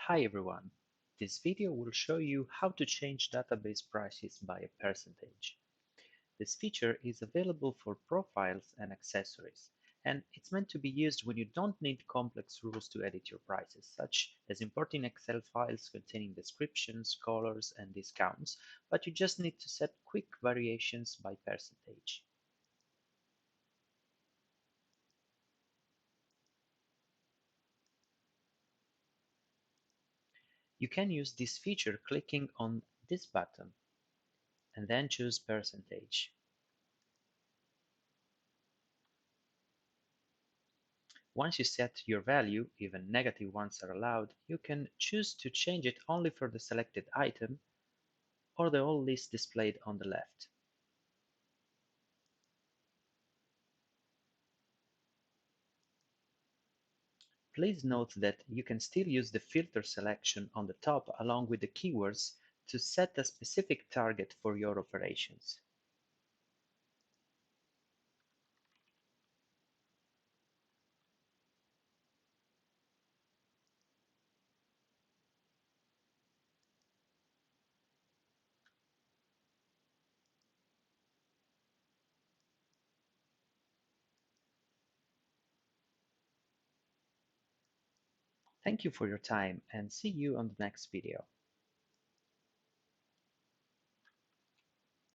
Hi everyone. This video will show you how to change database prices by a percentage. This feature is available for profiles and accessories, and it's meant to be used when you don't need complex rules to edit your prices, such as importing Excel files containing descriptions, colors, and discounts, but you just need to set quick variations by percentage. You can use this feature clicking on this button and then choose percentage. Once you set your value, even negative ones are allowed, you can choose to change it only for the selected item or the whole list displayed on the left. Please note that you can still use the filter selection on the top along with the keywords to set a specific target for your operations. Thank you for your time and see you on the next video.